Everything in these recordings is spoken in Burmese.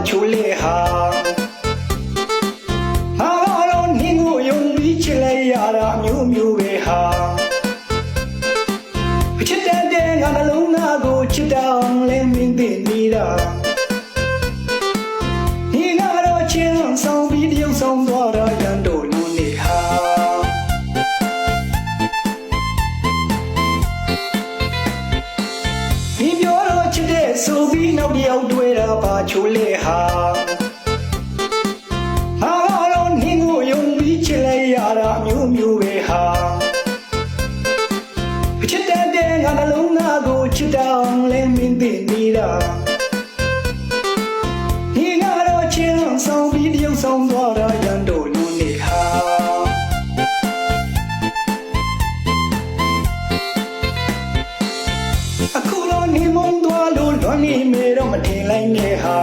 ချိုးလေဟာဟာတော့နင်းကိုယုံပြီးချစ်လိုက်ရတာမျိုးမျိုးပဲဟာချစ်တဲ့ငါနှလုံးသားကိုချစ်တောင်းလဲမင်းသိနေတာဒီကတော့ချင်းဆောင်ပြီးတယောက်ဆောင်သွားတာရန်တို့နုနေဟာဒီပြောတော့ချစ်တဲ့ဆိုပြီးနောက်တယောက်တွေ့တာပါချိုးလေဟာဟာတော့နင်းကိုယုံပြီးချစ်လိုက်ရတာမျိုးမျိုးပဲဟာချစ်တဲ့ငါနှလုံးသားကိုချစ်တောင်းလဲမင်းသိနေတာဒီကတော့ချင်းဆောင်ပြီးတယောက်ဆောင်သွားတာရန်တို့နုနေဟာအခုတော့နေမုံသွားလို့လွန်နေမေတော့မထင်လိုက်နဲ့ဟာ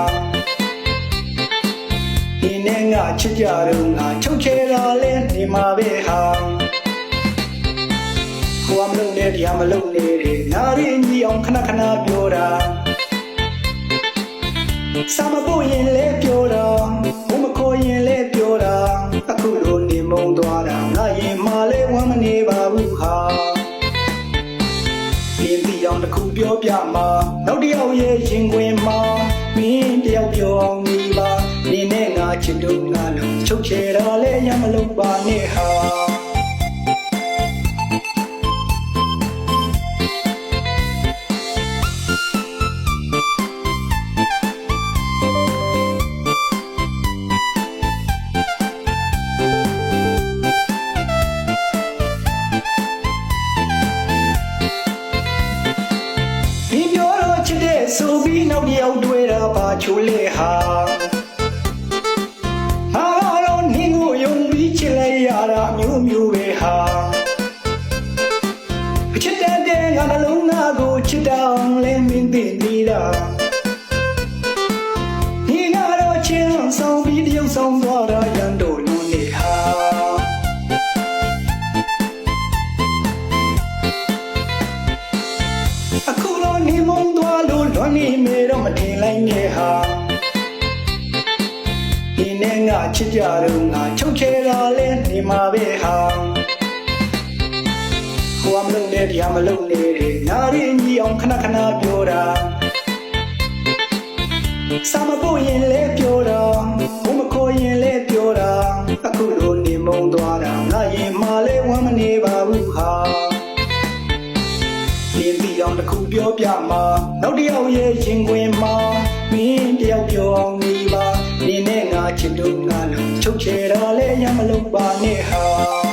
ဒီနဲ့ငါချစ်ကြတော့ငါချုပ်ချယ်တာလဲနေမှာပဲဟာဟိုမလုံးနဲ့တရားမလုံးနဲ့နားရင်းကြီးအောင်ခဏခဏပြောတာစာမပို့ရင်လဲပြောတာဘုမခေါ်ရင်လဲပြောတာအခုလိုနေမုံသွားတာငါရင်မလဲဝမ်းမနေပါဘူးဟာပြင်းပြီးအောင်တစ်ခုပြောပြမှာနောက်တယောက်ရဲ့ရင်ခွင်မှာမင်းတယောက်ပြောအောင်နေပါနေနဲ့ငါချစ်တို့ငါလုံးချုပ်ချယ်တာလဲရမလုံးပါနဲ့ဟာဆိုပြီးနောက်တယောက်တွေ့တာပါချိုးလေဟာဟာတော့နင်းကိုယုံပြီးချစ်လိုက်ရတာမျိုးမျိုးပဲဟာချစ်တဲ့ငါနှလုံးသားကိုချစ်တောင်းလဲမင်းသိနေတာဒီကတော့ချင်းဆောင်ပြီးတယောက်ဆောင်သွားတာရန်တို့နုနေဟာအခုတော့နေမုံသွားလို့လွန်နေမေတော့မထင်လိုက်နဲ့ဟာဒီနဲ့ငါချစ်ကြတော့ငါချုပ်ချယ်တာလဲနေမှာပဲဟာဟိုမလုံးနဲ့တရားမလုံးနဲ့နားရင်းကြီးအောင်ခဏခဏပြောတာစာမပို့ရင်လဲပြောတာဘုမခေါ်ရင်လဲပြောတာအခုလိုနေမုံသွားတာငါရင်မလဲဝမ်းမနေပါဘူးဟာပြင်းပြီးအောင်တစ်ခုပြောပြမှာနောက်တယောက်ရဲ့ရင်ခွင်မှာမင်းတယောက်ပြောအောင်နေပါနေနဲ့ငါချစ်တို့ငါလုံးချုပ်ချယ်တာလဲရမလုံးပါနဲ့ဟာ